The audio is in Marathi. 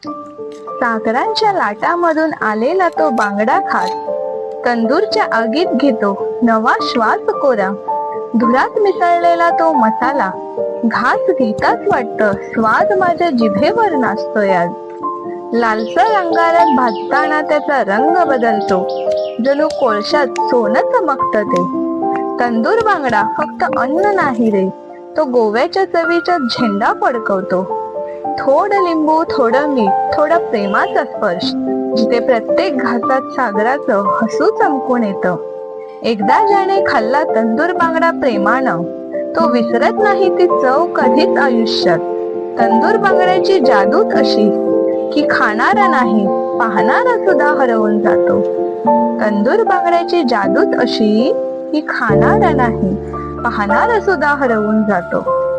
सागरांच्या लाटामधून आलेला तो बांगडा खात तंदूरच्या आगीत घेतो नवा श्वास कोरा. धुरात मिसळलेला तो मसाला घास घेताच वाटतं स्वाद माझ्या जिभेवर नाचतोय आज. लालसर अंगारात भाजताना त्याचा रंग बदलतो, जणू कोळशात सोनं चमकतं ते. तंदूर बांगडा फक्त अन्न नाही रे, तो गोव्याच्या चवीचा झेंडा फडकवतो. थोडं लिंबू, थोडं मीठ, थोडा प्रेमाचा स्पर्श, जिथे प्रत्येक घासात सागराचं हसू चमकून येतं. एकदा ज्याने खाल्ला तंदूर बांगडा प्रेमानं, तो विसरत नाही ती चव कधीच आयुष्यात. तंदूर बांगड्याची जादूच अशी की खाणारा नाही, पाहणारा सुद्धा हरवून जातो. तंदूर बांगड्याची जादूच अशी की खाणारा नाही, पाहणारा सुद्धा हरवून जातो.